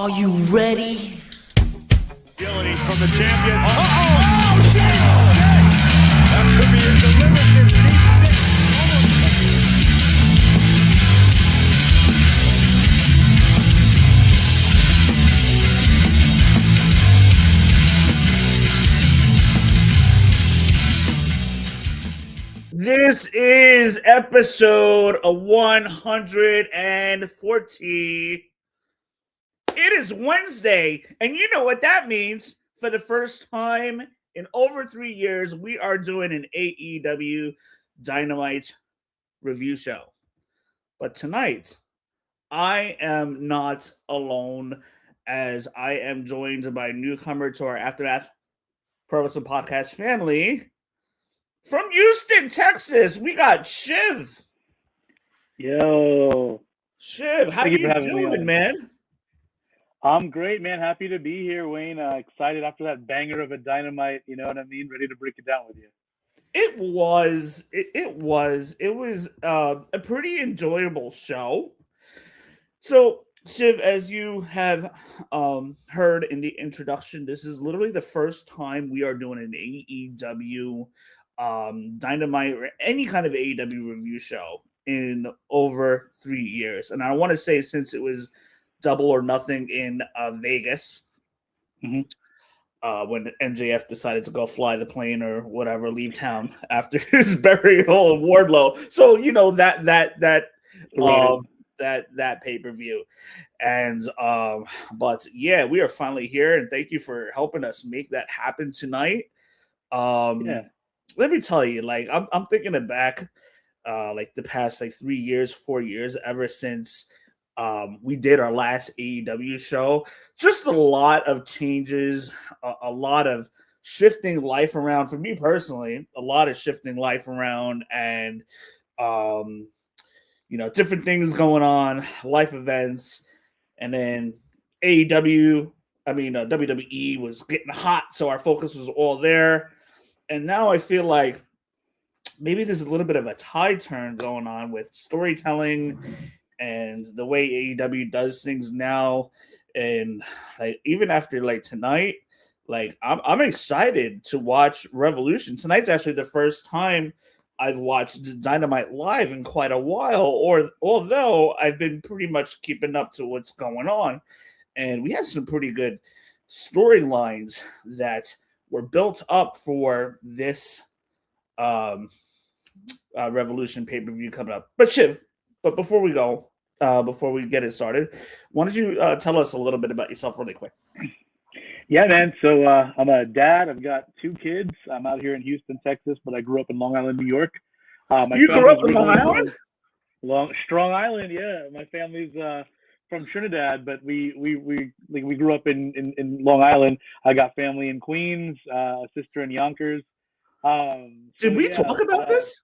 Are you ready? Agility from the champion. Oh, deep six! That could be it. Delivered this deep six. This is episode 140. It is Wednesday, and you know what that means. For the first time in over 3 years, we are doing an AEW Dynamite review show. But tonight, I am not alone, as I am joined by a newcomer to our After That Pro Wrestling Podcast family. From Houston, Texas, we got Shiv. Yo. Shiv, how you doing, man? I'm great, man. Happy to be here, Wayne. Excited after that banger of a Dynamite, you know what I mean? Ready to break it down with you. It was a pretty enjoyable show. So, Shiv, as you have heard in the introduction, this is literally the first time we are doing an AEW Dynamite or any kind of AEW review show in over 3 years. And I want to say, since it was Double or Nothing in Vegas, when MJF decided to go fly the plane or whatever, leave town after his burial of Wardlow. So, you know, that pay-per-view. And but yeah, we are finally here, and thank you for helping us make that happen tonight. Let me tell you, like, I'm thinking it back, like the past 3 years, 4 years, ever since we did our last AEW show. Just a lot of changes, a lot of shifting life around. For me personally, a lot of shifting life around, and you know, different things going on, life events, and then WWE was getting hot, so our focus was all there. And now I feel like maybe there's a little bit of a tide turn going on with storytelling and the way AEW does things now. And even after tonight, I'm excited to watch Revolution. Tonight's actually the first time I've watched Dynamite live in quite a while, although I've been pretty much keeping up to what's going on. And we have some pretty good storylines that were built up for this Revolution pay-per-view coming up. But Shiv, before we go, before we get it started, why don't you tell us a little bit about yourself really quick? Yeah, man. So I'm a dad. I've got 2 kids. I'm out here in Houston, Texas, but I grew up in Long Island, New York. You grew up in Long Island? Strong Island, yeah. My family's from Trinidad, but we grew up in Long Island. I got family in Queens, a sister in Yonkers. Did we talk about this?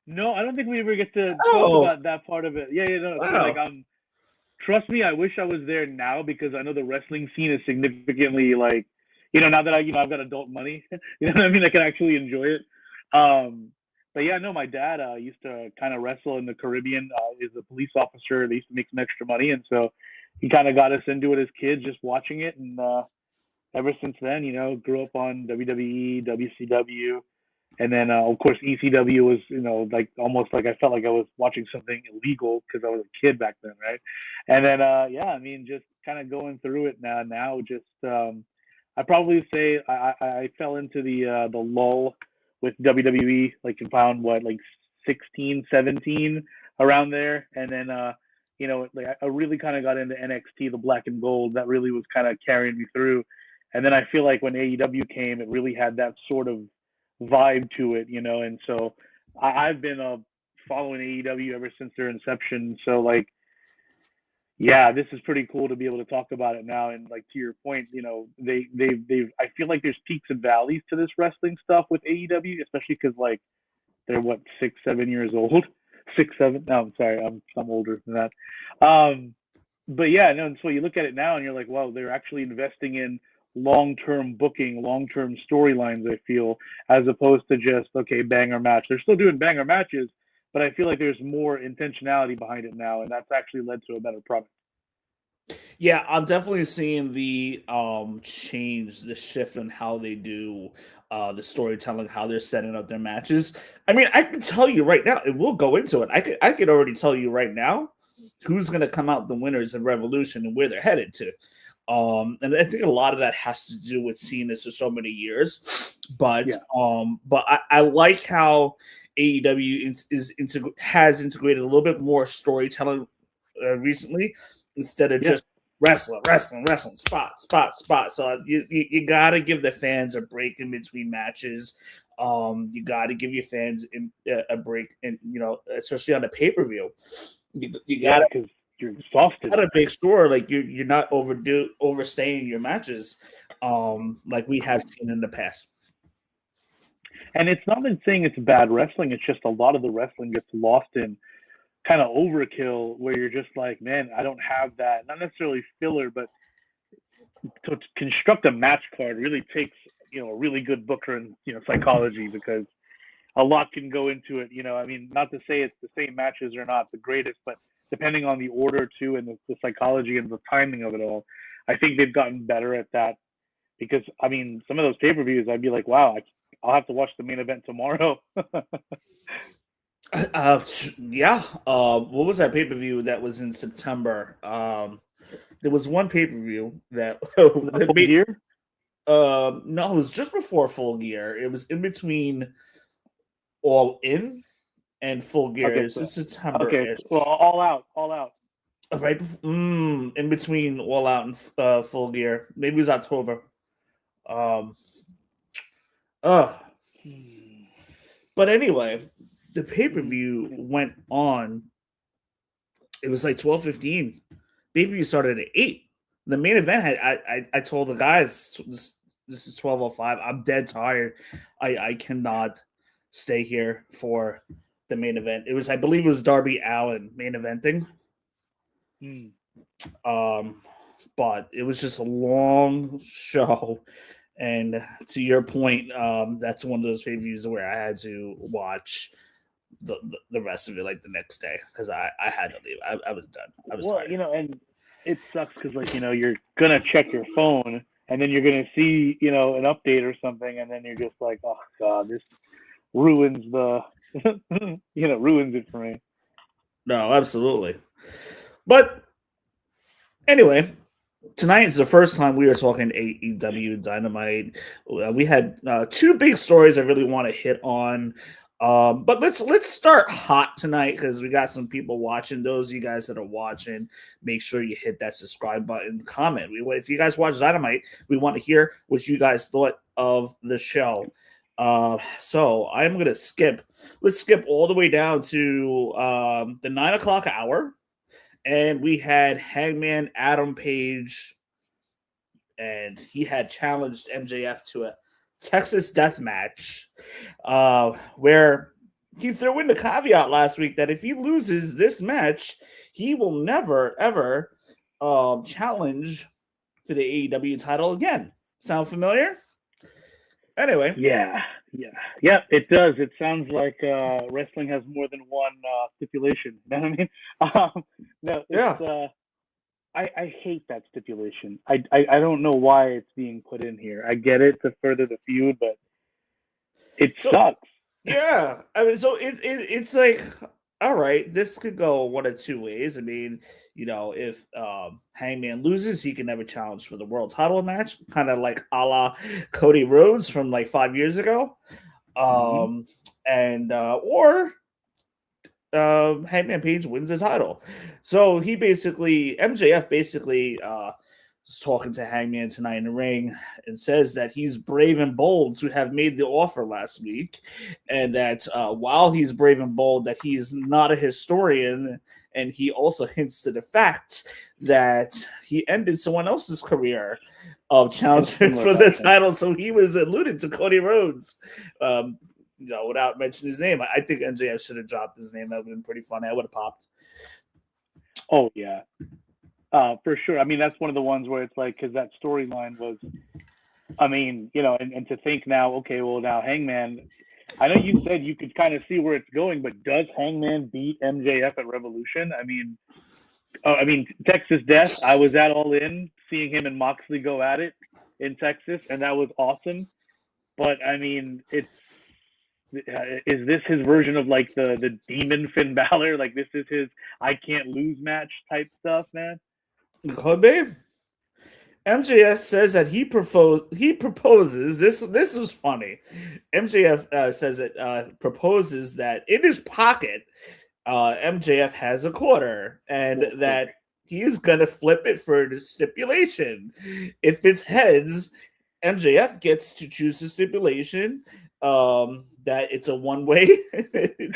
No, I don't think we ever get to talk about that part of it. No. Wow. So, trust me, I wish I was there now, because I know the wrestling scene is significantly now that I've got adult money, you know what I mean? I can actually enjoy it. But yeah, no, my dad used to kind of wrestle in the Caribbean. He's a police officer. They used to make some extra money. And so he kind of got us into it as kids, just watching it. And ever since then, grew up on WWE, WCW. And then, of course, ECW was, almost like I felt like I was watching something illegal because I was a kid back then, right? And then, just kind of going through it now just, I probably say I fell into the lull with WWE, around 16, 17, around there. And then, I really kind of got into NXT, the black and gold. That really was kind of carrying me through. And then I feel like when AEW came, it really had that sort of vibe to it, and so I've been following AEW ever since their inception. So this is pretty cool to be able to talk about it now. And to your point, they've I feel like there's peaks and valleys to this wrestling stuff with AEW, especially because they're 6, 7 years old. 6, 7. No, I'm sorry, I'm older than that. But yeah, no. And so you look at it now, and you're like, wow, they're actually investing in long-term booking, long-term storylines, I feel, as opposed to just, okay, banger match. They're still doing banger matches, but I feel like there's more intentionality behind it now, and that's actually led to a better product. Yeah, I'm definitely seeing the change, the shift in how they do the storytelling, how they're setting up their matches. I mean, I can tell you right now, and we'll go into it. I could already tell you right now who's going to come out the winners of Revolution and where they're headed to. And I think a lot of that has to do with seeing this for so many years. But Yeah. I like how AEW has integrated a little bit more storytelling recently instead of just wrestling, spot. So you got to give the fans a break in between matches. You got to give your fans a break, and especially on the pay-per-view. You got because you're exhausted. to make sure like you're not overstaying your matches, like we have seen in the past. And it's not been saying it's bad wrestling. It's just a lot of the wrestling gets lost in kind of overkill, where you're just like, man, I don't have that. Not necessarily filler, but to construct a match card really takes a really good booker and psychology, because a lot can go into it. I mean, not to say it's the same matches are not the greatest, but depending on the order too, and the psychology and the timing of it all, I think they've gotten better at that. Because I mean, some of those pay-per-views, I'd be like, wow, I'll have to watch the main event tomorrow. Yeah. What was that pay-per-view that was in September? There was one pay-per-view that Full Gear? no, it was just before Full Gear. It was in between All In and Full Gear. Okay, It's so- in September. Okay, well, all out. Right in between All Out and Full Gear. Maybe it was October. Uh, but anyway, the pay-per-view went on. It was like 12:15. Pay-per-view started at 8. The main event had I told the guys this is 12:05. I'm dead tired. I cannot stay here for the main event. I believe it was Darby Allin main eventing. But it was just a long show. And to your point, that's one of those pay-per-views where I had to watch the rest of it like the next day because I had to leave. I was done. I was tired. And it sucks because you're gonna check your phone and then you're gonna see an update or something, and then you're just like, oh god, this ruins ruins it for me. No, absolutely. But anyway, tonight is the first time we are talking AEW Dynamite. We had 2 big stories I really want to hit on. But let's start hot tonight because we got some people watching. Those of you guys that are watching, make sure you hit that subscribe button, comment. If you guys watch Dynamite, we want to hear what you guys thought of the show. So I'm gonna skip. Let's skip all the way down to the 9 o'clock hour. And we had Hangman Adam Page, and he had challenged MJF to a Texas death match, where he threw in the caveat last week that if he loses this match, he will never, ever challenge for the AEW title again. Sound familiar? Anyway. Yeah, it does. It sounds like wrestling has more than one stipulation. You know what I mean? No, it's, I hate that stipulation. I don't know why it's being put in here. I get it to further the feud, but it sucks. Yeah, I mean, so it's like, all right, this could go one of 2 ways. I mean, if Hangman loses, he can never challenge for the world title match, kind of like a la Cody Rhodes from like 5 years ago, and or Hangman Page wins the title. So MJF basically is talking to Hangman tonight in the ring and says that he's brave and bold to have made the offer last week, and that while he's brave and bold, that he's not a historian, and he also hints to the fact that he ended someone else's career of challenging for the title. So he was alluding to Cody Rhodes. Without mentioning his name. I think MJF should have dropped his name. That would have been pretty funny. I would have popped. Oh, yeah. For sure. I mean, that's one of the ones where it's like, because that storyline was, I mean, and to think now, okay, well, now Hangman, I know you said you could kind of see where it's going, but does Hangman beat MJF at Revolution? I mean, I mean, Texas Death, I was at All In, seeing him and Moxley go at it in Texas, and that was awesome. But, I mean, is this his version of, like, the demon Finn Balor? Like, this is his I can't lose match type stuff, man? Could be. MJF says that he proposes this is funny. MJF says it proposes that in his pocket MJF has a quarter and that he is gonna flip it for the stipulation. If it's heads, MJF gets to choose the stipulation that it's a one-way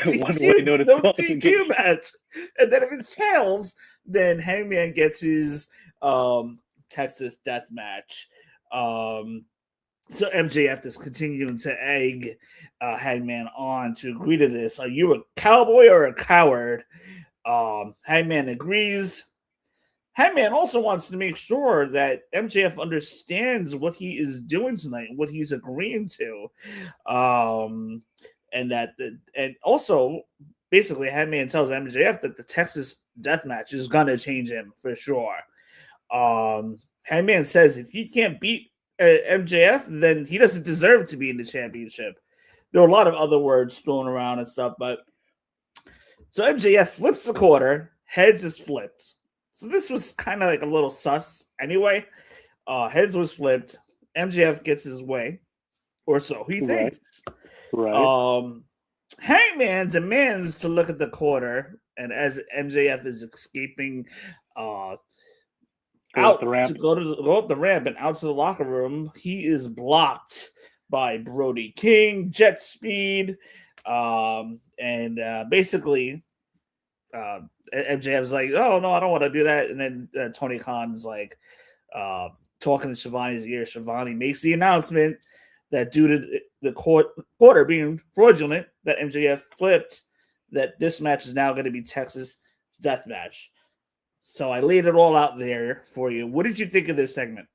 DQ match, and then if it's tails, then Hangman gets his Texas death match. So MJF is continuing to egg Hangman on to agree to this. Are you a cowboy or a coward? Hangman agrees. Hangman also wants to make sure that MJF understands what he is doing tonight, what he's agreeing to, and also basically Hangman tells MJF that the Texas death match is gonna change him for sure. Hangman says if he can't beat MJF, then he doesn't deserve to be in the championship. There are a lot of other words thrown around and stuff, but so MJF flips the quarter, heads is flipped. So this was kind of like a little sus anyway. Heads was flipped. MJF gets his way, or so he thinks. Right. Hangman demands to look at the quarter, and as MJF is escaping out to go up the ramp and out to the locker room, he is blocked by Brody King, Jet Speed, and basically MJF's like, oh no, I don't want to do that. And then Tony Khan's like talking to Shivani's ear. Shivani makes the announcement that due to the quarter being fraudulent, that MJF flipped, that this match is now going to be Texas death match. So I laid it all out there for you. What did you think of this segment?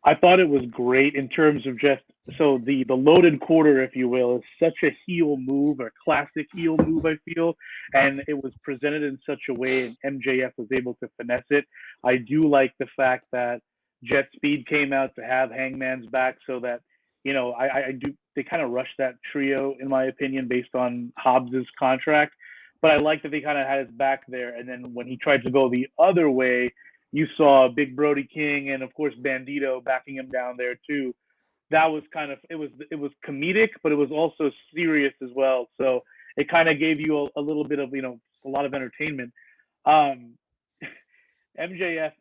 I thought it was great in terms of just so the loaded quarter, if you will, is such a heel move, a classic heel move, I feel, and it was presented in such a way, and MJF was able to finesse it. I do like the fact that Jet Speed came out to have Hangman's back, so that I do. They kind of rushed that trio, in my opinion, based on Hobbs's contract. But I like that they kind of had his back there. And then when he tried to go the other way, you saw Big Brody King and, of course, Bandito backing him down there, too. That was kind of, it was comedic, but it was also serious as well. So it kind of gave you a little bit of, a lot of entertainment. MJF,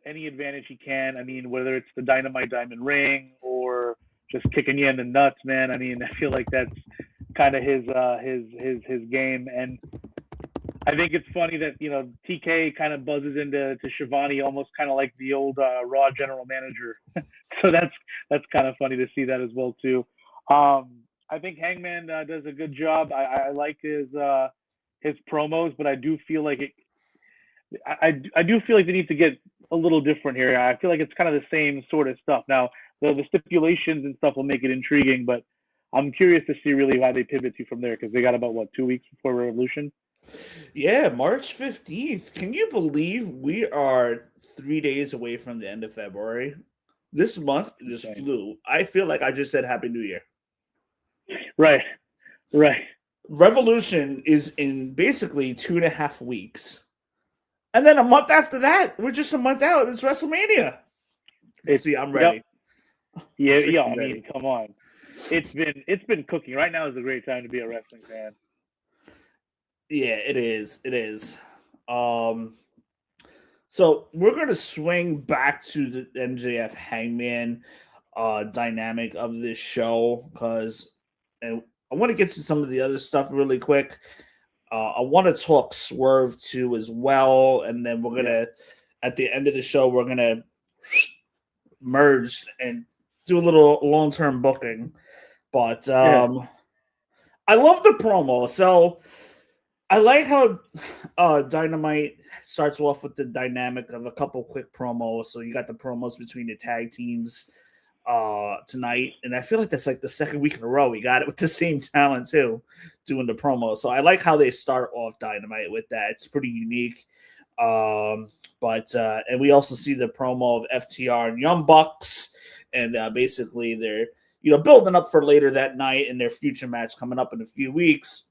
any advantage he can. I mean, whether it's the Dynamite Diamond Ring or just kicking you in the nuts, man. I mean, I feel like that's kind of his game. And I think it's funny that TK kind of buzzes into Shivani almost kind of like the old Raw general manager. So that's kind of funny to see that as well too. I think Hangman does a good job. I like his promos, but I do feel like I do feel like they need to get a little different here. I feel like it's kind of the same sort of stuff. Now the stipulations and stuff will make it intriguing, but I'm curious to see really how they pivot to from there because they got about 2 weeks before Revolution. Yeah, March 15th. Can you believe we are 3 days away from the end of February? This month just flew. I feel like I just said Happy New Year. Right. Revolution is in basically 2.5 weeks. And then a month after that, we're just a month out. It's WrestleMania. See, I'm ready. Yep. Yeah, I mean, come on. It's been cooking. Right now is a great time to be a wrestling fan. Yeah, it is. It is. So we're going to swing back to the MJF Hangman dynamic of this show because I want to get to some of the other stuff really quick. I want to talk Swerve too as well, and then we're going to, at the end of the show, we're going to merge and do a little long-term booking. But I love the promo. So I like how Dynamite starts off with the dynamic of a couple quick promos. So you got the promos between the tag teams tonight, and I feel like that's like the second week in a row we got it with the same talent too, doing the promo. So I like how they start off Dynamite with that. It's pretty unique. And we also see the promo of FTR and Young Bucks, and basically they're building up for later that night in their future match coming up in a few weeks.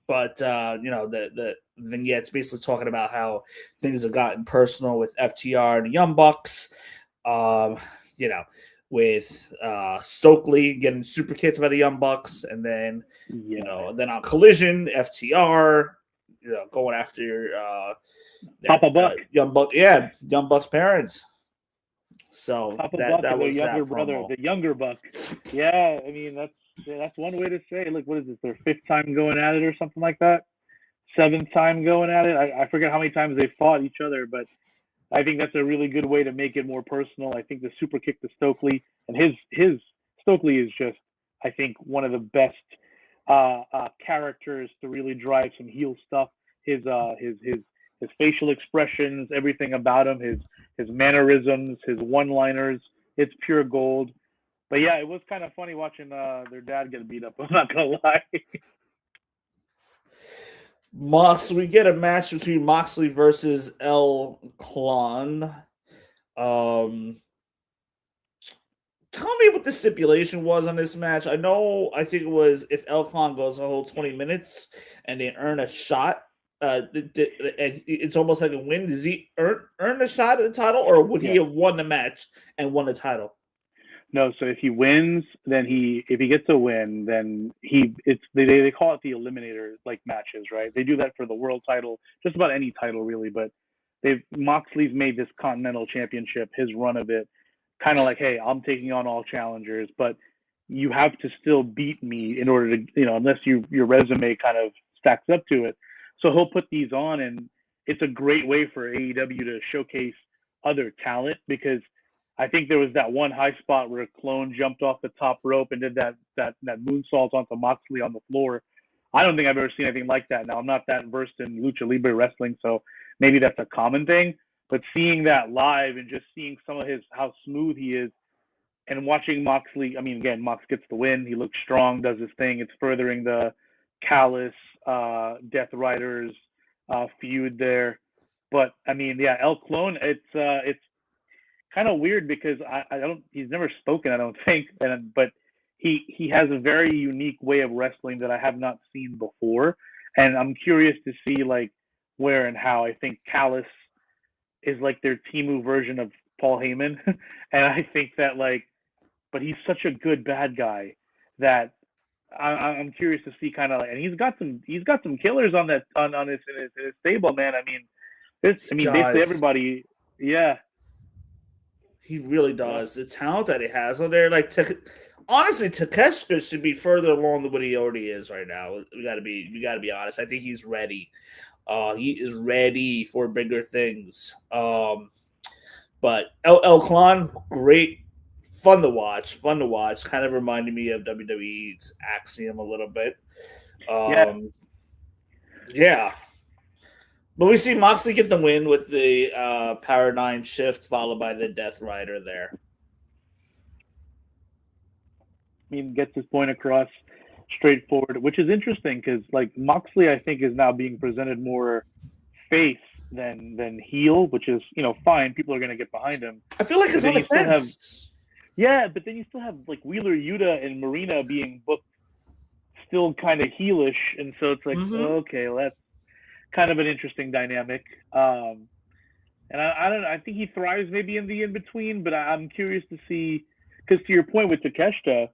But the vignettes basically talking about how things have gotten personal with FTR and the Young Bucks. With Stokely getting super kicked by the Young Bucks, and then then on Collision, FTR, going after Papa Buck, Young Buck's parents. So Papa that Buck that and was their younger that brother, promo. the younger Buck. Yeah, I mean that's one way to say it. Like, what is this? Their 5th time going at it, or something like that? 7th time going at it. I forget how many times they fought each other, but I think that's a really good way to make it more personal. I think the super kick to Stokely, and his Stokely is just, I think, one of the best characters to really drive some heel stuff. His facial expressions, everything about him, his mannerisms, his one-liners, it's pure gold. But yeah, it was kind of funny watching their dad get beat up. I'm not gonna lie. We get a match between Moxley versus Clon. Tell me what the stipulation was on this match. I think it was if Clon goes a whole 20 minutes and they earn a shot. And it's almost like a win. Does he earn a shot at the title, or would he have won the match and won the title? No, so if he wins, then if he gets a win, then they call it the eliminator matches, right? They do that for the world title, just about any title really, but Moxley's made this Continental Championship, his run of it, kind of like, hey, I'm taking on all challengers, but you have to still beat me in order to, unless your resume kind of stacks up to it. So he'll put these on, and it's a great way for AEW to showcase other talent, because I think there was that one high spot where Clone jumped off the top rope and did that moonsault onto Moxley on the floor. I don't think I've ever seen anything like that. Now, I'm not that versed in Lucha Libre wrestling, so maybe that's a common thing. But seeing that live and just seeing some of how smooth he is, and watching Moxley, I mean, again, Mox gets the win. He looks strong, does his thing. It's furthering the Callis, Death Riders feud there. But, I mean, yeah, El Clone, it's kind of weird because he's never spoken, I don't think, but he has a very unique way of wrestling that I have not seen before, and I'm curious to see where and how. I think Callis is their Temu version of Paul Heyman, and I think that but he's such a good bad guy that I'm curious to see and he's got some killers on his stable, man. I mean, basically everybody, yeah. He really does. The talent that he has on there, honestly, Takeshita should be further along than what he already is right now. We gotta be honest. I think he's ready. He is ready for bigger things. But El Clon, great, fun to watch. Kind of reminded me of WWE's Axiom a little bit. Yeah. But we see Moxley get the win with the Paradigm Shift, followed by the Death Rider there. I mean, gets his point across straightforward, which is interesting because Moxley, I think, is now being presented more face than heel, which is fine. People are going to get behind him. I feel like it's on the fence. But then you still have Wheeler Yuta and Marina being booked still kind of heelish, and so it's okay, well, that's kind of an interesting dynamic. And I don't know. I think he thrives maybe in the in-between, but I'm curious to see, because to your point with Takeshita,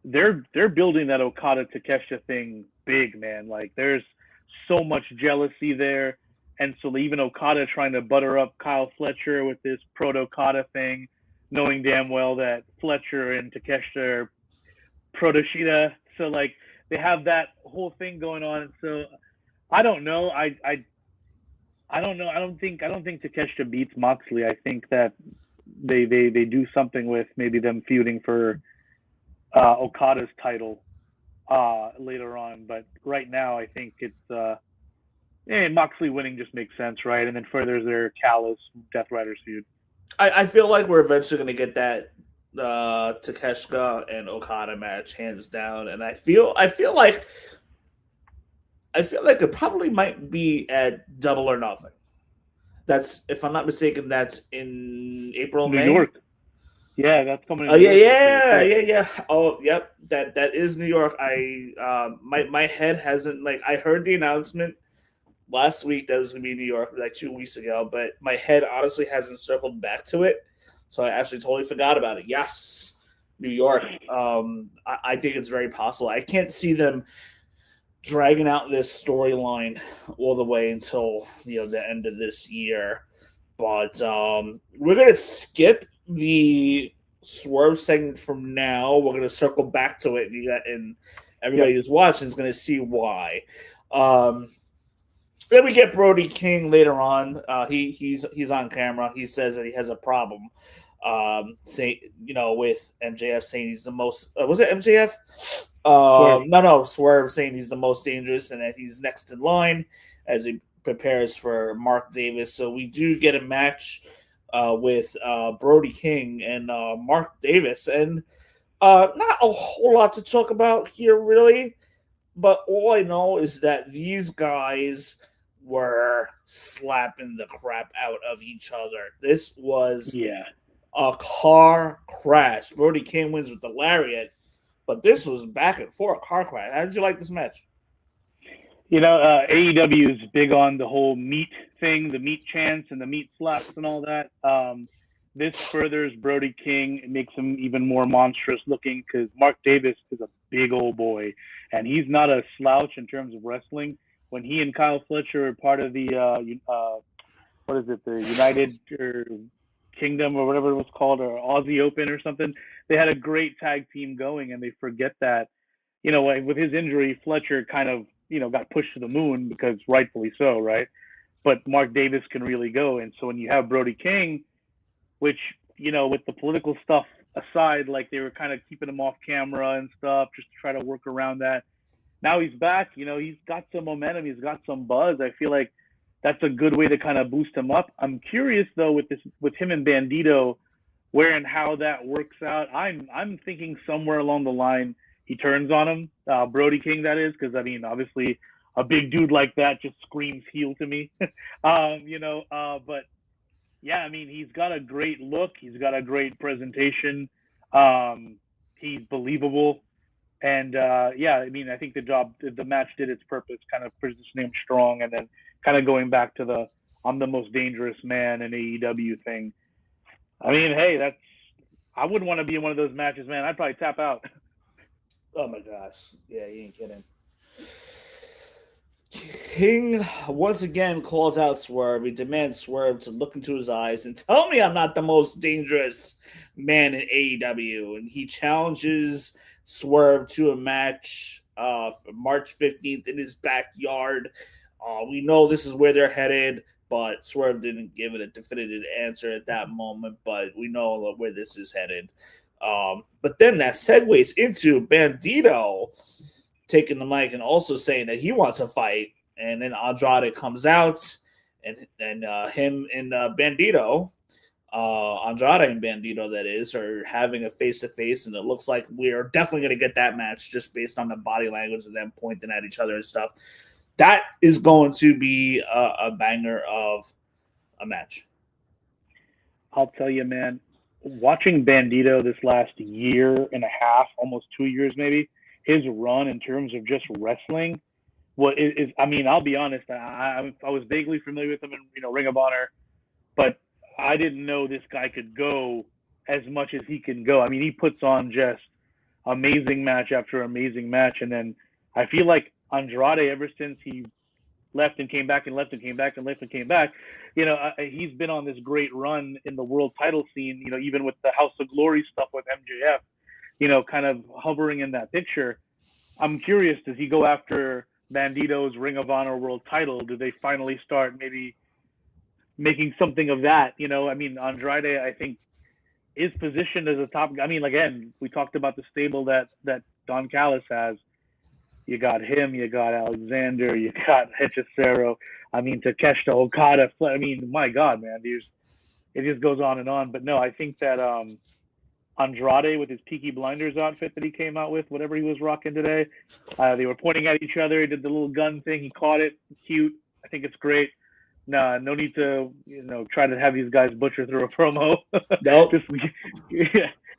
they're building that Okada-Takeshita thing big, man. There's so much jealousy there. And so even Okada trying to butter up Kyle Fletcher with this proto-Okada thing, knowing damn well that Fletcher and Takeshita are proto-Shida. So they have that whole thing going on. So I don't know. I don't know. I don't think Takeshita beats Moxley. I think that they do something with maybe them feuding for Okada's title later on. But right now, I think it's Moxley winning just makes sense, right? And then furthers their Callis Death Riders feud. I feel like we're eventually going to get that Takeshita and Okada match hands down, and I feel like it probably might be at Double or Nothing. That's, if I'm not mistaken, that's in April, New May. York. Yeah, that's coming. Oh In New yeah, York. yeah. Oh, yep. That is New York. My head hasn't, like, I heard the announcement last week that it was gonna be New York, like 2 weeks ago, but my head honestly hasn't circled back to it. So I actually totally forgot about it. Yes, New York. I think it's very possible. I can't see them dragging out this storyline all the way until the end of this year. But we're gonna skip the Swerve segment from now. We're gonna circle back to it, and everybody who's watching is gonna see why. Then we get Brody King later on. He's on camera. He says that he has a problem. With MJF saying he's the most. Was it MJF? No, Swerve saying he's the most dangerous and that he's next in line as he prepares for Mark Davis. So we do get a match with Brody King and Mark Davis, and not a whole lot to talk about here, really. But all I know is that these guys were slapping the crap out of each other. This was a car crash. Brody King wins with the lariat, but this was back and forth car crash. How did you like this match? AEW is big on the whole meat thing, the meat chants and the meat slaps and all that. This furthers Brody King. It makes him even more monstrous looking because Mark Davis is a big old boy, and he's not a slouch in terms of wrestling. When he and Kyle Fletcher are part of the the United Kingdom or whatever it was called, or Aussie Open or something, they had a great tag team going, and they forget that, with his injury, Fletcher kind of, got pushed to the moon because rightfully so, right? But Mark Davis can really go. And so when you have Brody King, which, with the political stuff aside, like they were kind of keeping him off camera and stuff, just to try to work around that. Now he's back, he's got some momentum, he's got some buzz. I feel like that's a good way to kind of boost him up. I'm curious though with him and Bandito, where and how that works out. I'm thinking somewhere along the line he turns on him, Brody King, that is, because obviously a big dude like that just screams heel to me. But yeah, he's got a great look, he's got a great presentation, he's believable. And I think the match did its purpose, kind of positioning him strong, and then kind of going back to the "I'm the most dangerous man" in AEW thing. Hey, I wouldn't want to be in one of those matches, man. I'd probably tap out. Oh my gosh, yeah, you ain't kidding. King once again calls out Swerve. He demands Swerve to look into his eyes and tell me I'm not the most dangerous man in AEW, and he challenges Swerve to a match March 15th in his backyard. We know this is where they're headed, but Swerve didn't give it a definitive answer at that moment, but we know where this is headed. But then that segues into Bandito taking the mic and also saying that he wants a fight, and then Andrade comes out, and him and Bandito, Andrade and Bandito, that is, are having a face-to-face, and it looks like we're definitely going to get that match just based on the body language of them pointing at each other and stuff. That is going to be a banger of a match. I'll tell you, man, watching Bandito this last year and a half, almost 2 years maybe, his run in terms of just wrestling, I'll be honest, I was vaguely familiar with him in Ring of Honor, but I didn't know this guy could go as much as he can go. He puts on just amazing match after amazing match, and then I feel like Andrade, ever since he left and came back and left and came back and left and came back, he's been on this great run in the world title scene, even with the House of Glory stuff with MJF, kind of hovering in that picture. I'm curious, does he go after Bandito's Ring of Honor world title? Do they finally start maybe making something of that? Andrade, I think, is positioned as a top. Again, we talked about the stable that Don Callis has. You got him, you got Alexander, you got Hechicero, Takeshita Okada. My God, man, it just goes on and on. But no, I think that Andrade, with his Peaky Blinders outfit that he came out with, whatever he was rocking today, they were pointing at each other. He did the little gun thing. He caught it. Cute. I think it's great. Nah, no need to, try to have these guys butcher through a promo. Nope.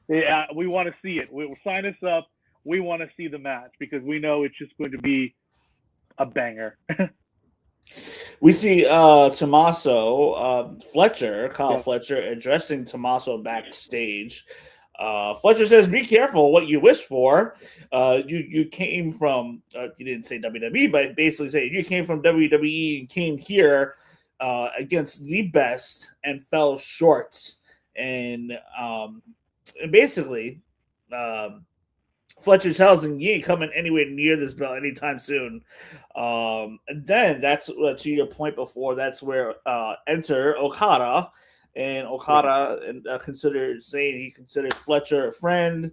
Yeah, we want to see it. We'll sign us up. We want to see the match because we know it's just going to be a banger. We see Tommaso Fletcher, Kyle Yeah. Fletcher, addressing Tommaso backstage. Fletcher says, "Be careful what you wish for. You came from he didn't say WWE, but basically saying you came from WWE and came here against the best and fell short." And basically, Fletcher tells him, "You ain't coming anywhere near this belt anytime soon." And then that's to your point before. That's where enter Okada. And Okada considers Fletcher a friend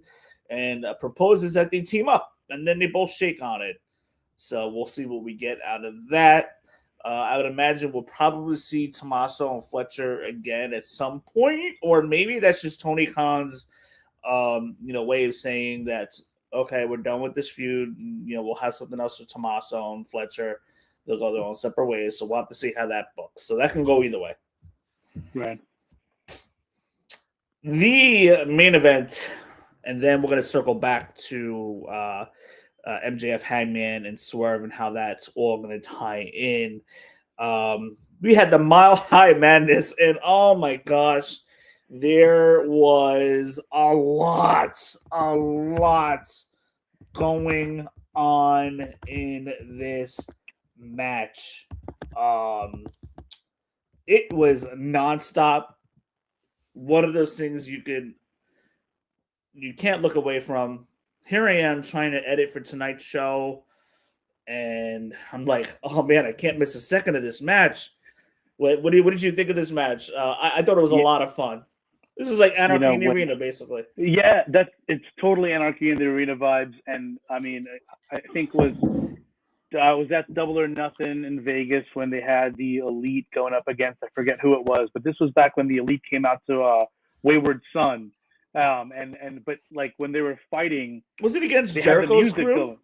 and proposes that they team up. And then they both shake on it. So we'll see what we get out of that. I would imagine we'll probably see Tommaso and Fletcher again at some point. Or maybe that's just Tony Khan's way of saying that, okay, we're done with this feud. We'll have something else with Tommaso and Fletcher. They'll go their own separate ways. So we'll have to see how that books. So that can go either way. Right. The main event, and then we're going to circle back to MJF, Hangman, and Swerve and how that's all going to tie in. We had the Mile High Madness, and oh my gosh, there was a lot going on in this match. It was nonstop. One of those things you can't look away from. Here I am trying to edit for tonight's show, and I'm like, oh man, I can't miss a second of this match. What did you think of this match? I thought it was a lot of fun. This is like Anarchy in the Arena, basically. Yeah, it's totally Anarchy in the Arena vibes, and I mean, I think I was at Double or Nothing in Vegas when they had the Elite going up against, I forget who it was, but this was back when the Elite came out to Wayward Son. But like when they were fighting, was it against Jericho's crew?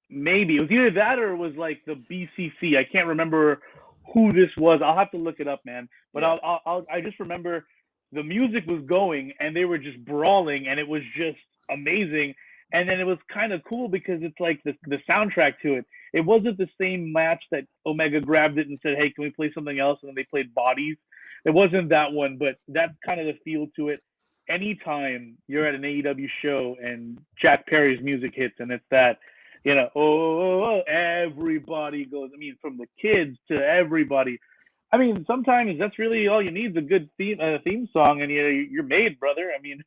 Maybe it was either that or it was like the BCC. I can't remember who this was. I'll have to look it up, man. But yeah. I just remember the music was going and they were just brawling and it was just amazing. And then it was kind of cool because it's like the soundtrack to it. It wasn't the same match that Omega grabbed it and said, "Hey, can we play something else?" And then they played Bodies. It wasn't that one, but that's kind of the feel to it. Anytime you're at an AEW show and Jack Perry's music hits and it's that, everybody goes. I mean, from the kids to everybody. I mean, sometimes that's really all you need is a good theme song, and you're made, brother. I mean,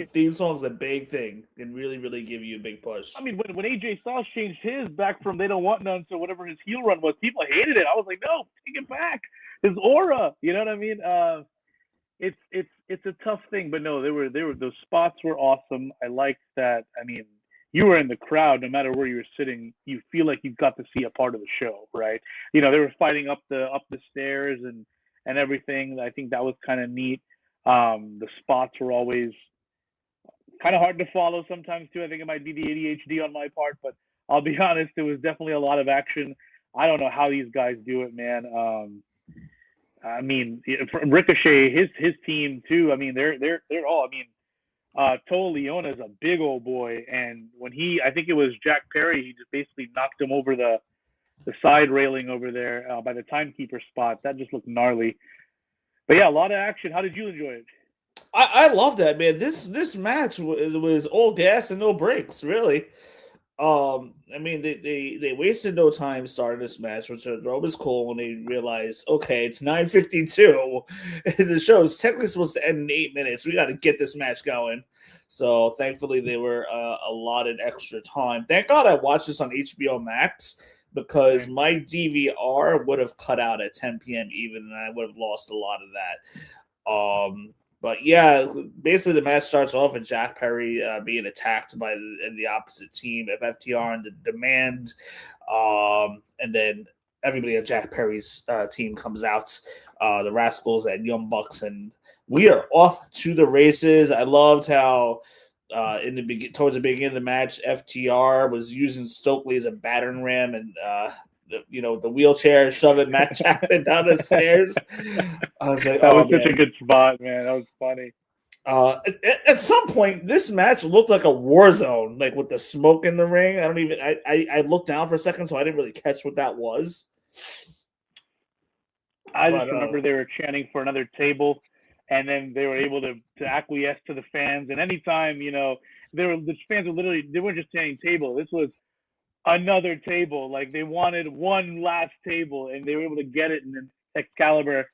theme song's a big thing. Can really give you a big push. I mean, when AJ Styles changed his back from They Don't Want None to whatever his heel run was, people hated it. I was like, no, take it back. His aura, you know what I mean? It's a tough thing, but no, those spots were awesome. I liked that. I mean, you were in the crowd, no matter where you were sitting, you feel like you've got to see a part of the show, right? They were fighting up the stairs and everything. I think that was kind of neat. The spots were always kind of hard to follow sometimes too. I think it might be the ADHD on my part, but I'll be honest, it was definitely a lot of action. I don't know how these guys do it, man. I mean, Ricochet, his team too. I mean, they're all. I mean, Toa Leona is a big old boy, and when I think it was Jack Perry, he just basically knocked him over the side railing over there by the timekeeper spot. That just looked gnarly. But yeah, a lot of action. How did you enjoy it? I love that, man. This match was all gas and no brakes, really. I mean, they wasted no time starting this match, which was cool when they realized, okay, it's 9:52. The show is technically supposed to end in 8 minutes. We got to get this match going. So thankfully, they were allotted extra time. Thank God I watched this on HBO Max because my DVR would have cut out at 10 p.m. even, and I would have lost a lot of that. But yeah, basically the match starts off with Jack Perry being attacked by the opposite team, FTR and the Demand, and then everybody at Jack Perry's team comes out, the Rascals and Young Bucks, and we are off to the races. I loved how towards the beginning of the match, FTR was using Stokely as a battering ram and the wheelchair shoving Matt Jackson down the stairs. I was like, that was man. such a good spot, man. That was funny. At some point, this match looked like a war zone, like with the smoke in the ring. I looked down for a second, so I didn't really catch what that was. I just remember they were chanting for another table, and then they were able to acquiesce to the fans. And anytime, the fans were literally, they weren't just chanting table. This was another table. Like they wanted one last table, and they were able to get it. And then Excalibur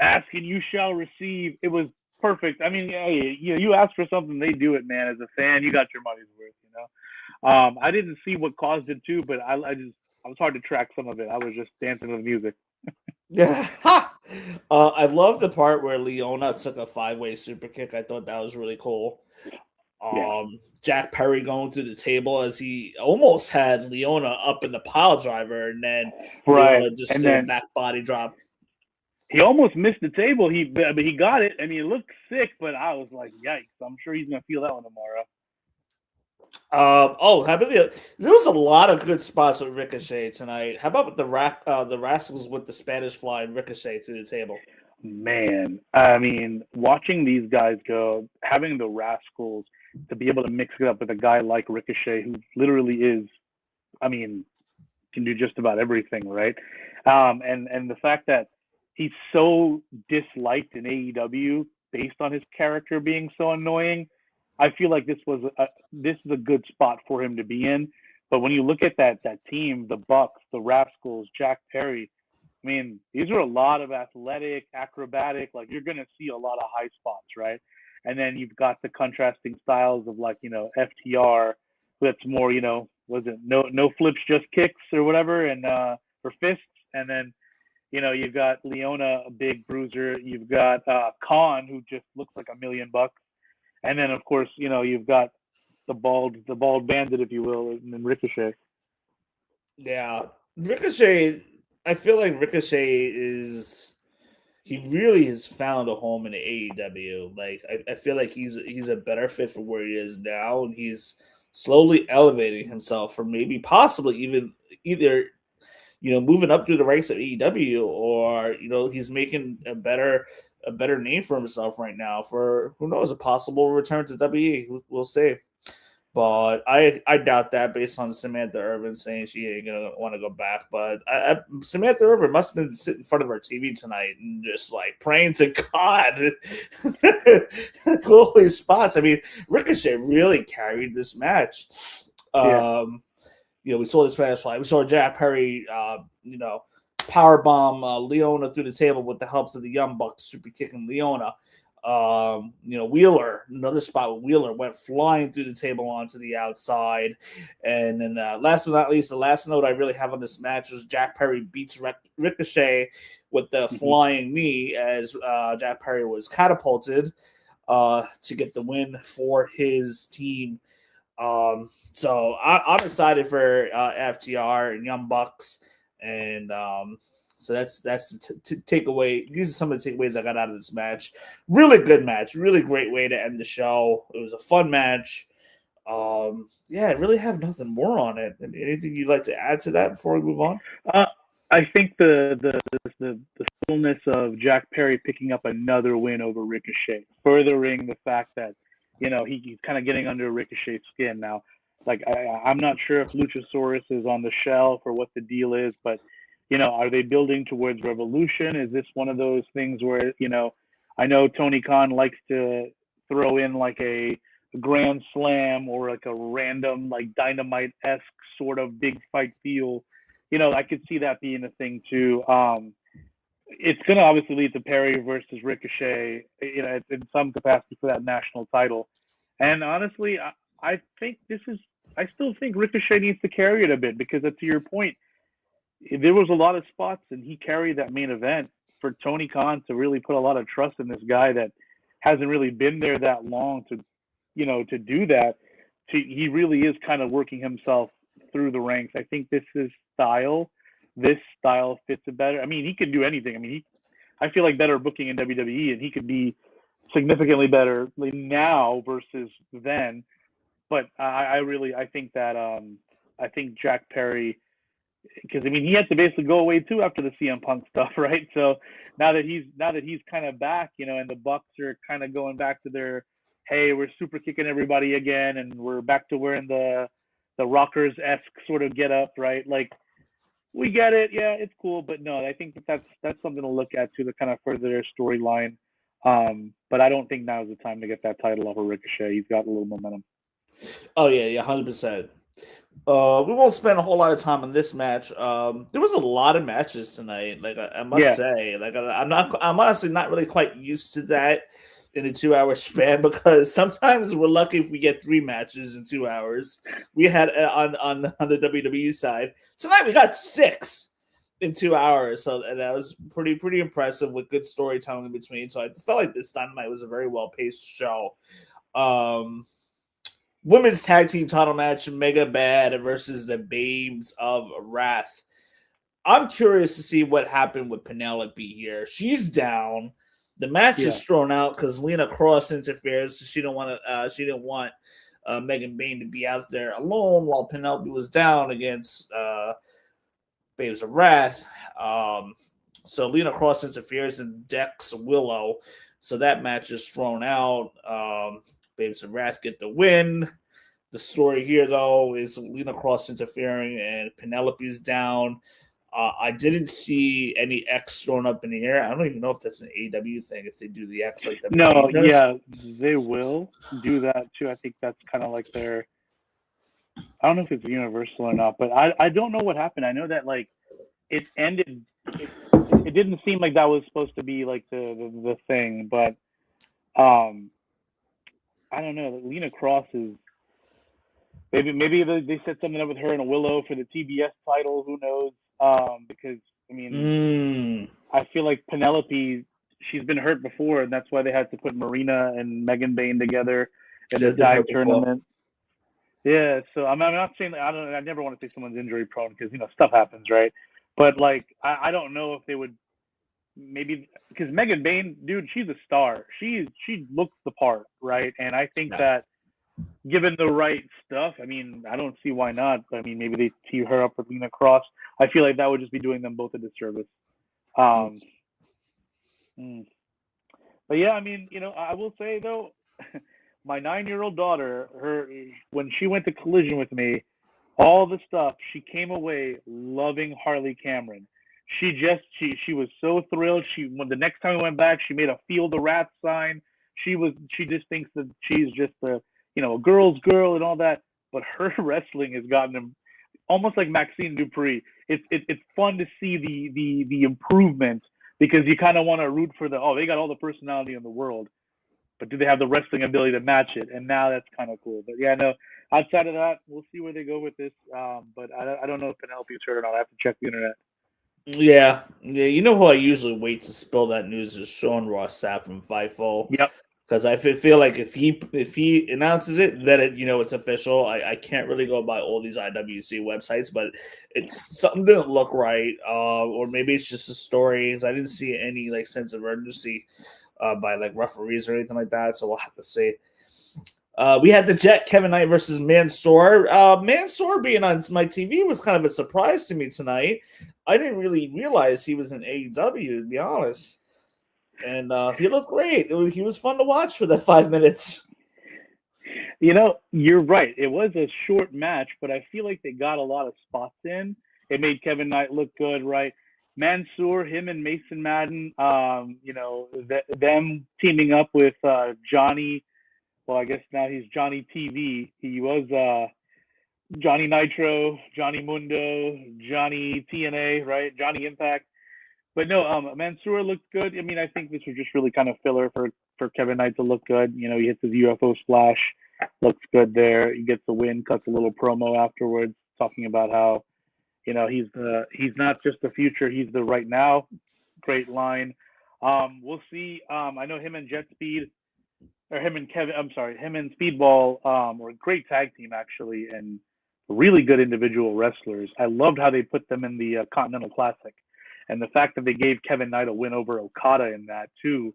asking, "You shall receive." It was perfect. I mean, hey, you ask for something, they do it, man. As a fan, you got your money's worth. I didn't see what caused it too, but I was hard to track some of it. I was just dancing to the music. Yeah, I love the part where Leona took a 5-way super kick. I thought that was really cool. Jack Perry going through the table as he almost had Leona up in the pile driver, and then Leona just did a back body drop. He almost missed the table. But he got it. I mean, it looked sick, but I was like, yikes! I'm sure he's gonna feel that one tomorrow. There was a lot of good spots with Ricochet tonight. How about the Rascals with the Spanish Fly and Ricochet through the table? Man, I mean, watching these guys go, having the Rascals to be able to mix it up with a guy like Ricochet, who literally is, I mean, can do just about everything, right? And the fact that he's so disliked in AEW based on his character being so annoying, I feel like this is a good spot for him to be in. But when you look at that team, the Bucks, the Rascals, Jack Perry, I mean, these are a lot of athletic, acrobatic, like you're going to see a lot of high spots, right? And then you've got the contrasting styles of FTR, that's more, was it no flips, just kicks or whatever, and or fists. And then, you've got Leona, a big bruiser. You've got Clon, who just looks like $1 million. And then, of course, you've got the bald bandit, if you will, and then Ricochet. Yeah, Ricochet. I feel like Ricochet he really has found a home in AEW. Like I feel like he's a better fit for where he is now, and he's slowly elevating himself for maybe possibly either moving up through the ranks of AEW, or he's making a better name for himself right now for, who knows, a possible return to WWE. We'll see. But I doubt that based on Samantha Irvin saying she ain't going to want to go back. But Samantha Irvin must have been sitting in front of her TV tonight and just praying to God. Cool spots. I mean, Ricochet really carried this match. Yeah. We saw the Spanish Fly. We saw Jack Perry, powerbomb Leona through the table with the helps of the Young Bucks, super kicking Leona. Wheeler, another spot with Wheeler went flying through the table onto the outside. And then last but not least, the last note I really have on this match was Jack Perry beats Ricochet with the flying knee as Jack Perry was catapulted to get the win for his team. So I'm excited for FTR and Young Bucks, and so that's the takeaway. These are some of the takeaways I got out of this match. Really good match, really great way to end the show. It was a fun match. I really have nothing more on it. Anything you'd like to add to that before we move on? I think the stillness of Jack Perry picking up another win over Ricochet, furthering the fact that he's kind of getting under Ricochet's skin now. Like I'm not sure if Luchasaurus is on the shelf or what the deal is, but are they building towards Revolution? Is this one of those things where I know Tony Khan likes to throw in like a Grand Slam or like a random Dynamite-esque sort of big fight feel. I could see that being a thing too. It's going to obviously lead to Perry versus Ricochet, in some capacity for that national title. And honestly, I still think Ricochet needs to carry it a bit because, to your point, there was a lot of spots and he carried that main event for Tony Khan to really put a lot of trust in this guy that hasn't really been there that long to do that. He really is kind of working himself through the ranks. I think this style fits it better. I mean, he could do anything. I mean, I feel like better booking in WWE, and he could be significantly better now versus then. But I think that I think Jack Perry, because I mean he had to basically go away too after the CM Punk stuff, right? So now that he's kind of back, and the Bucks are kind of going back to their, hey, we're super kicking everybody again, and we're back to wearing the Rockers-esque sort of get up, right? Like, we get it, yeah, it's cool, but no, I think that's something to look at too, to kind of further their storyline. But I don't think now is the time to get that title off of Ricochet. He's got a little momentum. Oh yeah, 100%. We won't spend a whole lot of time on this match. There was a lot of matches tonight. Like I must say, like I'm honestly not really quite used to that in a 2-hour span, because sometimes we're lucky if we get 3 matches in 2 hours. We had on the WWE side tonight, we got 6 in 2 hours, so and that was pretty impressive with good storytelling in between. So I felt like this Dynamite was a very well paced show. Women's tag team title match, Mega Bad versus the Babes of Wrath. I'm curious to see what happened with Penelope here. She's down. The match is thrown out because Lena Cross interferes. She didn't want Megan Bayne to be out there alone while Penelope was down against Babes of Wrath. So Lena Cross interferes and decks Willow. So that match is thrown out. Babes of Wrath get the win. The story here, though, is Lena Cross interfering and Penelope's down. I didn't see any X thrown up in the air. I don't even know if that's an AEW thing, if they do the X like that. No, yeah, they will do that too. I think that's kind of like their, I don't know if it's universal or not, but I don't know what happened. I know that like it ended, it didn't seem like that was supposed to be like the thing, but I don't know. Lena Cross is, maybe they set something up with her and a Willow for the TBS title. Who knows? Because I mean, I feel like Penelope, she's been hurt before, and that's why they had to put Marina and Megan Bayne together in the tag tournament. Yeah, so I'm not saying that, I never want to say someone's injury prone, because stuff happens, right? But like I don't know if they would, maybe because Megan Bayne, dude, she's a star. She looks the part, right? And I think that given the right stuff, I mean, I don't see why not. I mean, maybe they tee her up with Lena Cross. I feel like that would just be doing them both a disservice. But yeah, I mean, I will say though, my 9-year-old daughter, when she went to Collision with me, all the stuff, she came away loving Harley Cameron. She was so thrilled. When the next time we went back, she made a Feel the Wrath sign. She just thinks that she's just a girl's girl and all that. But her wrestling has gotten them almost like Maxine Dupree. It's fun to see the improvement, because you kind of want to root for they got all the personality in the world, but do they have the wrestling ability to match it? And now that's kind of cool. But yeah, no, outside of that, we'll see where they go with this. But I don't know if Penelope's hurt or not. I have to check the internet. Yeah. You know who I usually wait to spill that news is Sean Ross Sapp from FIFO. Yep. Because I feel like if he announces it, then it's official. I can't really go by all these IWC websites, but it's something didn't look right, or maybe it's just a story. I didn't see any like sense of urgency by like referees or anything like that. So we'll have to see. We had the Jet Kevin Knight versus Mansoor. Mansoor being on my TV was kind of a surprise to me tonight. I didn't really realize he was in AEW, to be honest. And he looked great. He was fun to watch for that 5 minutes. You're right. It was a short match, but I feel like they got a lot of spots in. It made Kevin Knight look good, right? Mansoor, him and Mason Madden, them teaming up with Johnny. Well, I guess now he's Johnny TV. He was Johnny Nitro, Johnny Mundo, Johnny TNA, right? Johnny Impact. But no, Mansoor looked good. I mean, I think this was just really kind of filler for Kevin Knight to look good. He hits his UFO splash, looks good there. He gets the win, cuts a little promo afterwards, talking about how, he's not just the future, he's the right now. Great line. We'll see. I know him and him and Speedball were a great tag team actually, and really good individual wrestlers. I loved how they put them in the Continental Classic. And the fact that they gave Kevin Knight a win over Okada in that too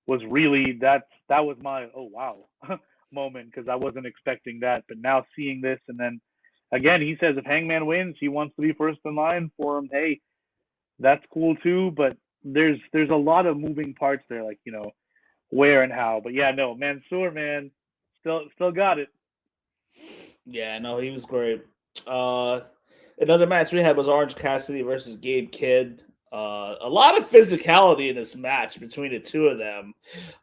was really, that was my, oh wow, moment because I wasn't expecting that. But now seeing this, and then again, he says if Hangman wins, he wants to be first in line for him. Hey, that's cool too. But there's a lot of moving parts there, like where and how. But yeah, no, Mansoor, man, still got it. Yeah, no, he was great. Another match we had was Orange Cassidy versus Gabe Kidd. A lot of physicality in this match between the two of them.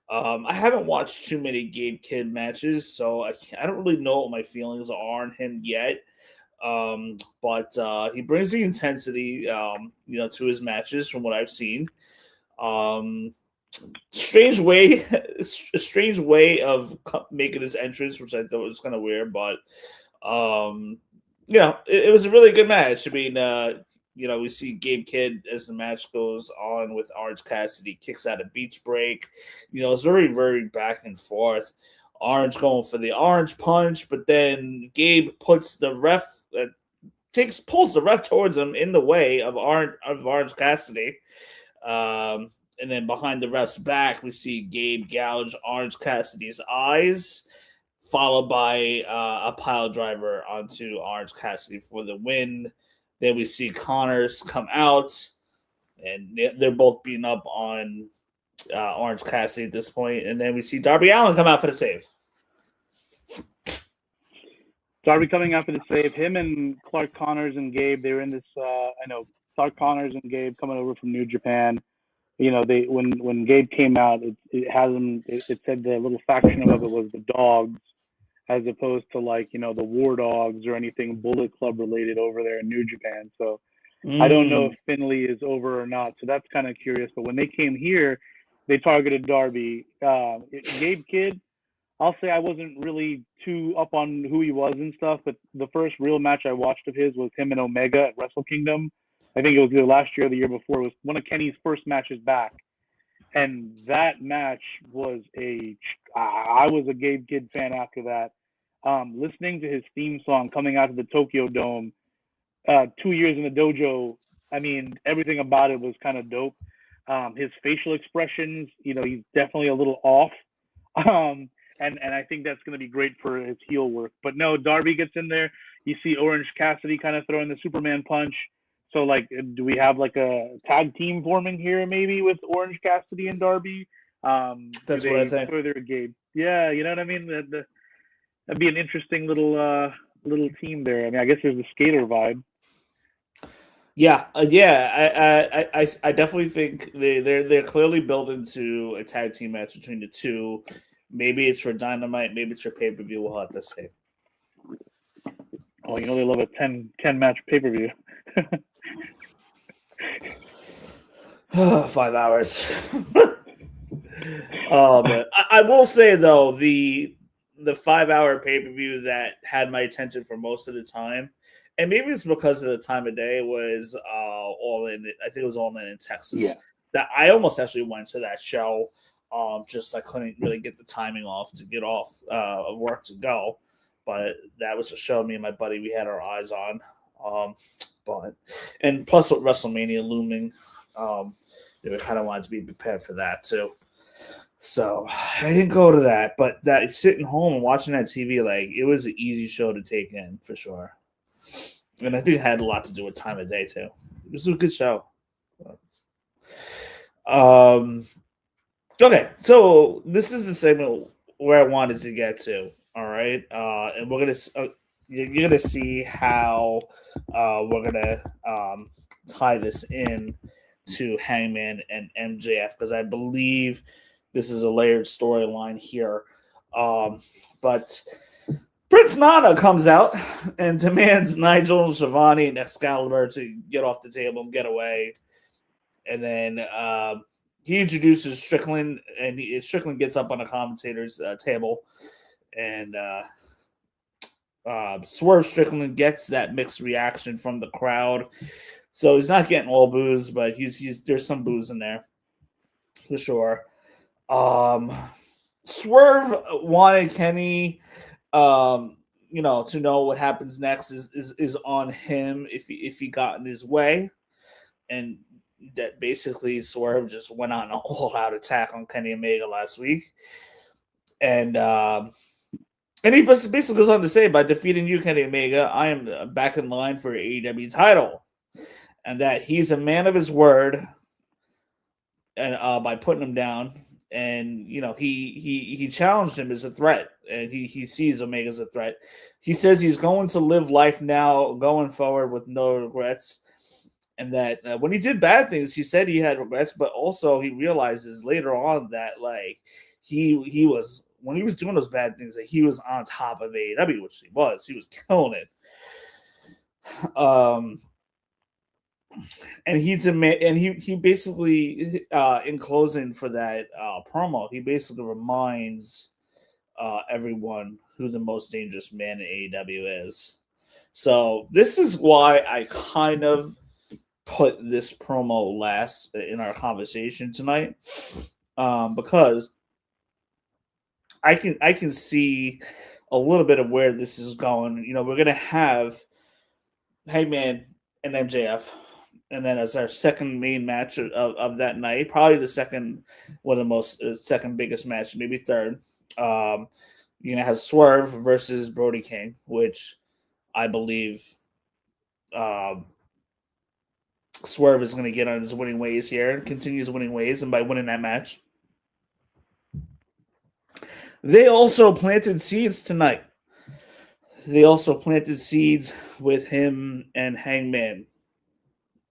I haven't watched too many Gabe Kidd matches, so I don't really know what my feelings are on him yet. But he brings the intensity, to his matches from what I've seen. Strange way of making his entrance, which I thought was kind of weird, but it was a really good match. I mean, we see Gabe Kidd as the match goes on with Orange Cassidy kicks out a beach break. It's very, very back and forth. Orange going for the orange punch, but then Gabe puts the ref pulls the ref towards him in the way of Orange Cassidy. And then behind the ref's back, we see Gabe gouge Orange Cassidy's eyes, followed by a pile driver onto Orange Cassidy for the win. Then we see Connors come out, and they're both beating up on Orange Cassidy at this point. And then we see Darby Allin come out for the save. Darby coming out for the save. Him and Clark Connors and Gabe, they were in this. I know Clark Connors and Gabe coming over from New Japan. They when Gabe came out, it has them. It said the little faction of it was the Dogs, as opposed to the War Dogs or anything Bullet Club related over there in New Japan. So I don't know if Finley is over or not. So that's kind of curious. But when they came here, they targeted Darby. Gabe Kidd, I'll say I wasn't really too up on who he was and stuff. But the first real match I watched of his was him and Omega at Wrestle Kingdom. I think it was either last year or the year before. It was one of Kenny's first matches back. And that match was I was a Gabe Kidd fan after that. Listening to his theme song coming out of the Tokyo Dome, 2 years in the dojo, I mean, everything about it was kind of dope. His facial expressions, he's definitely a little off. And I think that's going to be great for his heel work. But no, Darby gets in there. You see Orange Cassidy kind of throwing the Superman punch. So, do we have a tag team forming here maybe with Orange Cassidy and Darby? That's what I think. Further Gabe. Yeah, you know what I mean? That'd be an interesting little team there. I mean, I guess there's the skater vibe. Yeah. I definitely think they're clearly building to a tag team match between the two. Maybe it's for Dynamite. Maybe it's for pay-per-view. We'll have to see. Oh, they love a 10 match pay-per-view. 5 hours. But I will say though, the 5 hour pay-per-view that had my attention for most of the time, and maybe it's because of the time of day, was All In. I think it was All In Texas. Yeah. That I almost actually went to that show. Just I couldn't really get the timing off to get off of work to go. But that was a show me and my buddy we had our eyes on. And plus with WrestleMania looming, we kind of wanted to be prepared for that too. So I didn't go to that, but that sitting home and watching that TV, it was an easy show to take in for sure. And I think it had a lot to do with time of day too. It was a good show. Okay, so this is the segment where I wanted to get to. All right, and you're gonna see how we're gonna tie this in to Hangman and MJF, because I believe this is a layered storyline here. But Prince Nana comes out and demands Nigel, Shivani, and Excalibur to get off the table and get away. And then he introduces Strickland, and Strickland gets up on the commentator's table. And Swerve Strickland gets that mixed reaction from the crowd. So he's not getting all boos, but there's some boos in there for sure. Swerve wanted Kenny to know what happens next is on him if he got in his way. And that basically Swerve just went on an all-out attack on Kenny Omega last week. And And he basically goes on to say, by defeating you, Kenny Omega, I am back in line for AEW title. And that he's a man of his word, and by putting him down. And he challenged him as a threat, and he sees Omega as a threat. He says he's going to live life now, going forward with no regrets, and that when he did bad things, he said he had regrets, but also he realizes later on that like he was when he was doing those bad things, that he was on top of AEW, which he was killing it. And he basically in closing for that promo, he basically reminds everyone who the most dangerous man in AEW is. So this is why I kind of put this promo last in our conversation tonight, because I can see a little bit of where this is going. We're gonna have Hangman and MJF, and then as our second main match of that night, probably the second, one of the most second biggest match, maybe third. You're gonna have Swerve versus Brody King, which I believe Swerve is going to get on his winning ways here and continues winning ways, and by winning that match, they also planted seeds tonight. They also planted seeds with him and Hangman.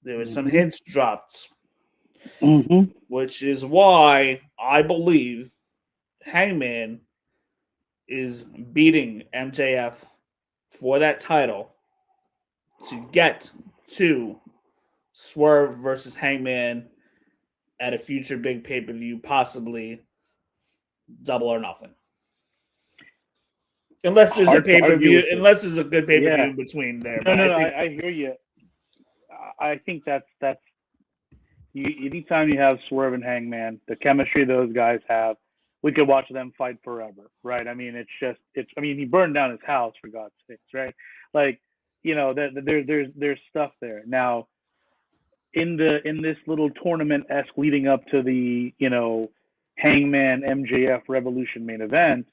There was some hints dropped, which is why I believe Hangman is beating MJF for that title to get to Swerve versus Hangman at a future big pay-per-view, possibly Double or Nothing. Unless there's a pay-per-view, unless there's a good pay-per-view in between there. No, I hear you. I think that's anytime you have Swerve and Hangman, the chemistry those guys have, we could watch them fight forever, right? I mean, he burned down his house, for God's sakes, right? Like, there's stuff there. Now, in this little tournament-esque leading up to the, Hangman MJF Revolution main event,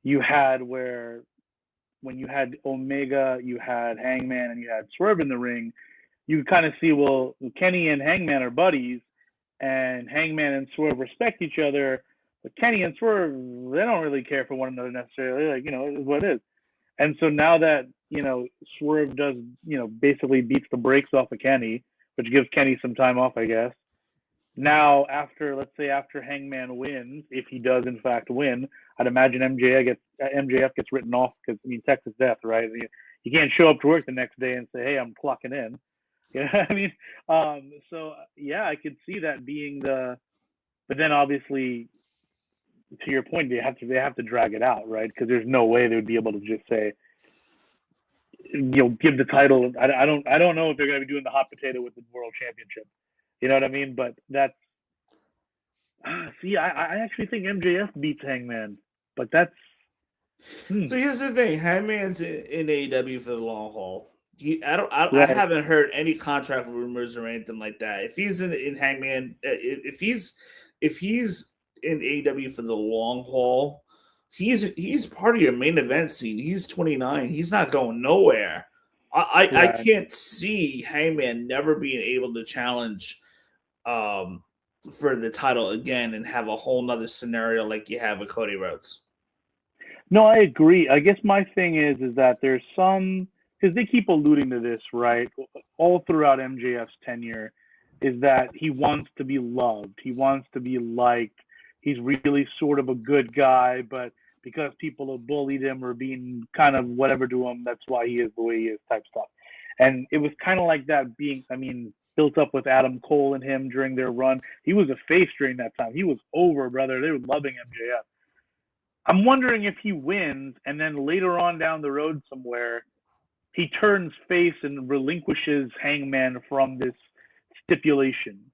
you had when you had Omega, you had Hangman, and you had Swerve in the ring, you kind of see, well, Kenny and Hangman are buddies, and Hangman and Swerve respect each other, but Kenny and Swerve, they don't really care for one another necessarily. Like, it is what it is. And so now that, Swerve does, basically beats the brakes off of Kenny, which gives Kenny some time off, I guess. Now, after Hangman wins, if he does in fact win, I'd imagine MJF gets written off because, Texas death, right? You can't show up to work the next day and say, hey, I'm clocking in. You know what I mean? So, yeah, I could see that being but then obviously, to your point, they have to drag it out, right? Because there's no way they would be able to just say, give the title. I don't know if they're going to be doing the hot potato with the world championship. You know what I mean? But that's see, I actually think MJF beats Hangman, but that's. So here's the thing: Hangman's in AEW for the long haul. I haven't heard any contract rumors or anything like that. If he's in Hangman, if he's in AEW for the long haul, he's part of your main event scene. He's 29. He's not going nowhere. I can't see Hangman never being able to challenge for the title again and have a whole nother scenario like you have with Cody Rhodes. No, I agree. I guess my thing is that there's some, because they keep alluding to this, right? All throughout MJF's tenure, is that he wants to be loved. He wants to be liked. He's really sort of a good guy, but because people have bullied him or being kind of whatever to him, that's why he is the way he is, type stuff. And it was kind of like that being, built up with Adam Cole and him during their run. He was a face during that time. He was over, brother. They were loving MJF. I'm wondering if he wins and then later on down the road somewhere, he turns face and relinquishes Hangman from this stipulation.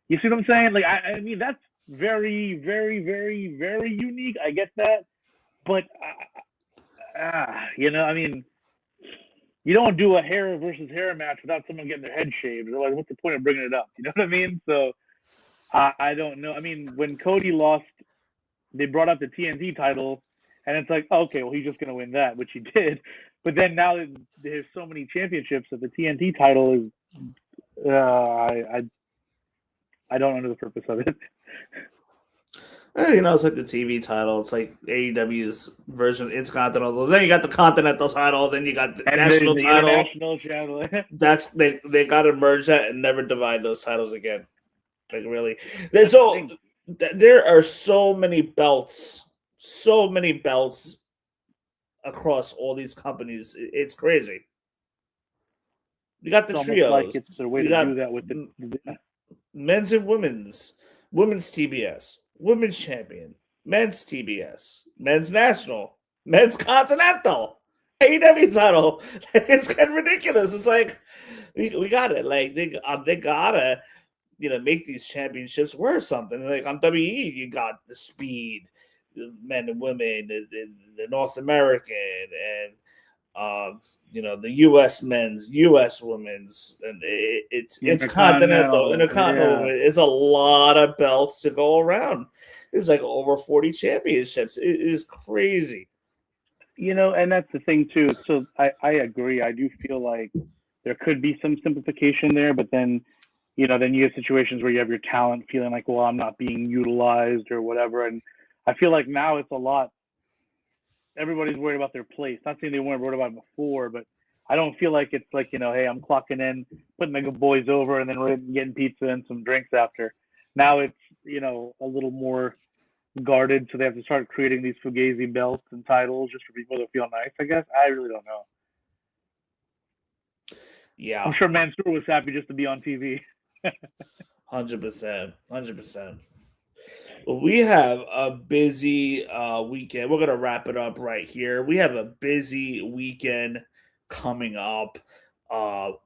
You see what I'm saying? Like, I mean, that's very, very, very, very unique. I get that. But, you don't do a hair versus hair match without someone getting their head shaved. Otherwise, what's the point of bringing it up? You know what I mean? So, I don't know. When Cody lost, they brought up the TNT title, And it's like, okay, well, he's just going to win that, which he did. But then now there's so many championships that the TNT title is, I don't know the purpose of it. It's like the TV title. It's like AEW's version of Intercontinental. Then you got the Continental title. Then you got the national the title. International title. That's they got to merge that and never divide those titles again. Like really, there are so many belts across all these companies. It's crazy. You got the trios. Like it's the way to do that with the men's and women's TBS, women's champion, men's TBS, men's national, men's continental, AEW title. It's getting ridiculous. It's like we got it. Like they gotta make these championships worth something. Like on WE, you got the speed, the men and women, the North American, and the U.S. men's, U.S. women's, and it's continental, intercontinental. Yeah. It's a lot of belts to go around. It's like over 40 championships. It is crazy. And that's the thing too. So I agree. I do feel like there could be some simplification there, but then, then you have situations where you have your talent feeling like, well, I'm not being utilized or whatever. And I feel like now it's a lot. Everybody's worried about their place. Not saying they weren't worried about it before, but I don't feel like it's like, hey, I'm clocking in, putting the boys over, and then we're getting pizza and some drinks after. Now it's, a little more guarded, so they have to start creating these fugazi belts and titles just for people to feel nice, I guess. I really don't know. Yeah. I'm sure Mansoor was happy just to be on TV. 100%. Well, we have a busy weekend. We're going to wrap it up right here. We have a busy weekend coming up.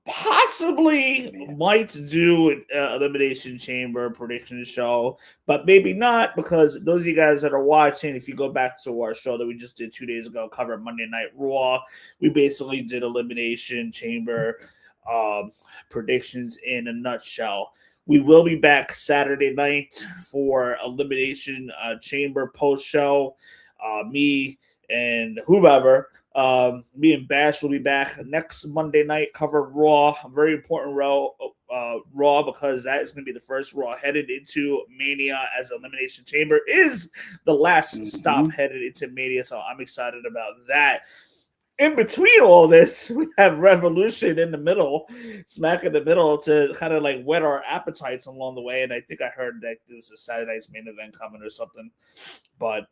Possibly might do an Elimination Chamber prediction show, but maybe not, because those of you guys that are watching, if you go back to our show that we just did 2 days ago, covered Monday Night Raw, we basically did Elimination Chamber predictions in a nutshell. We will be back Saturday night for Elimination Chamber post show. Me and whoever, me and Bash will be back next Monday night. Cover Raw, a very important Raw, because that is going to be the first Raw headed into Mania, as Elimination Chamber is the last stop headed into Mania. So I'm excited about that. In between all this, we have Revolution in the middle, smack in the middle, to kind of like whet our appetites along the way. And I think I heard that there was a Saturday night's main event coming or something. But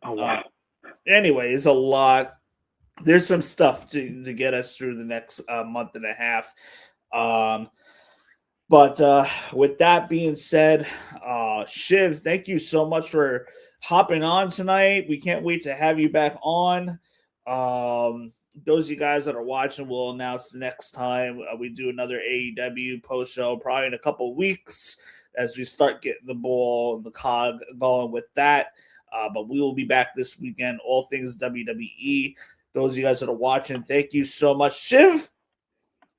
anyway, it's a lot. There's some stuff to get us through the next month and a half. But with that being said, Shiv, thank you so much for hopping on tonight. We can't wait to have you back on. Those of you guys that are watching will announce next time we do another AEW post show, probably in a couple of weeks, as we start getting the ball and the cog going with that. But we will be back this weekend, all things WWE. Those of you guys that are watching, thank you so much. Shiv,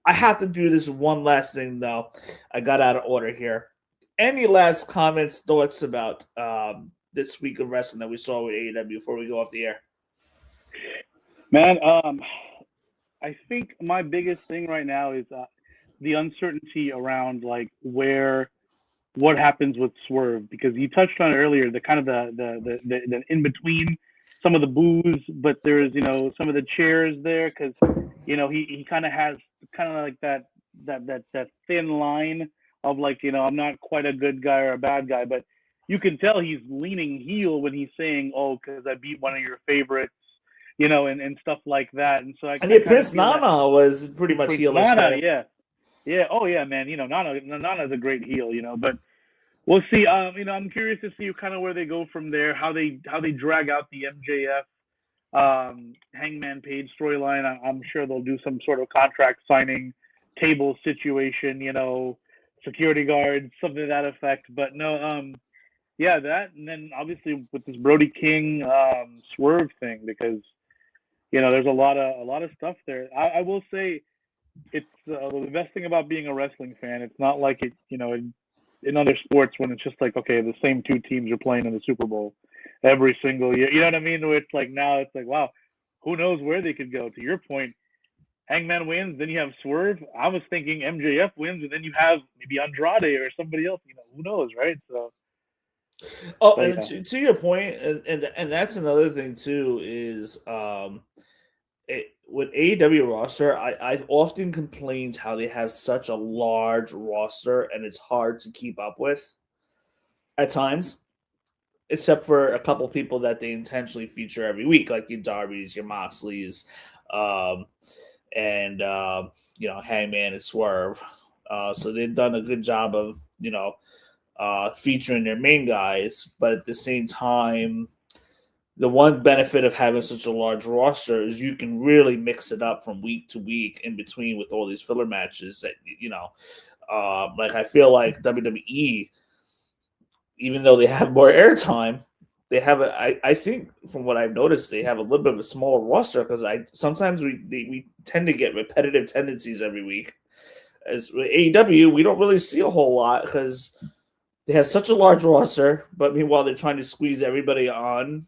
I have to do this one last thing, though. I got out of order here. Any last comments, thoughts about this week of wrestling that we saw with AEW before we go off the air? Man, I think my biggest thing right now is the uncertainty around like what happens with Swerve, because you touched on it earlier, the kind of the in between, some of the booze, but there's some of the chairs there, because he kind of has like that thin line of like I'm not quite a good guy or a bad guy, but you can tell he's leaning heel when he's saying, oh, because I beat one of your favorites. And stuff like that. And so Prince Nana was pretty much heel. Nana, yeah. Oh yeah, man. Nana's a great heel. But we'll see. I'm curious to see kind of where they go from there. How they drag out the MJF, Hangman Paige storyline. I'm sure they'll do some sort of contract signing table situation. Security guards, something to that effect. But no, yeah, that, and then obviously with this Brody King Swerve thing, because there's a lot of stuff there. I will say it's the best thing about being a wrestling fan. It's not like it, in other sports when it's just like, okay, the same two teams are playing in the Super Bowl. every single year. You know what I mean? Where it's like now it's like, wow, who knows where they could go? To your point, Hangman wins, then you have Swerve. I was thinking MJF wins, and then you have maybe Andrade or somebody else. You know, who knows, right? So. Oh, But, and to your point, and that's another thing too is with AEW roster, I've often complained how they have such a large roster and it's hard to keep up with at times, except for a couple people that they intentionally feature every week, like your Darbys, your Moxleys, and Hangman and Swerve. So they've done a good job of featuring their main guys, but at the same time, the one benefit of having such a large roster is you can really mix it up from week to week in between with all these filler matches that like I feel like WWE, even though they have more airtime, they have I think from what I've noticed, they have a little bit of a smaller roster because sometimes we tend to get repetitive tendencies every week. As with AEW, we don't really see a whole lot because they have such a large roster, but meanwhile they're trying to squeeze everybody on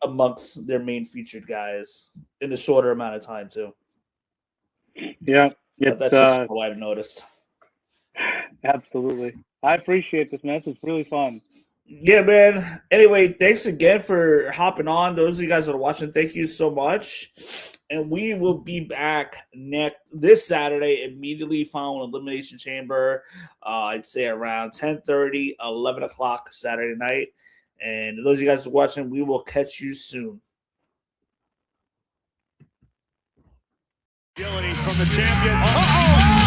amongst their main featured guys in a shorter amount of time too. Yeah, that's just what I've noticed. Absolutely. I appreciate this, man. It's really fun. Yeah, man. Anyway, thanks again for hopping on. Those of you guys that are watching, thank you so much. And we will be back this Saturday, immediately following Elimination Chamber. I'd say around 10:30, 11 o'clock Saturday night. And those of you guys that are watching, we will catch you soon. Agility from the champion. Uh-oh!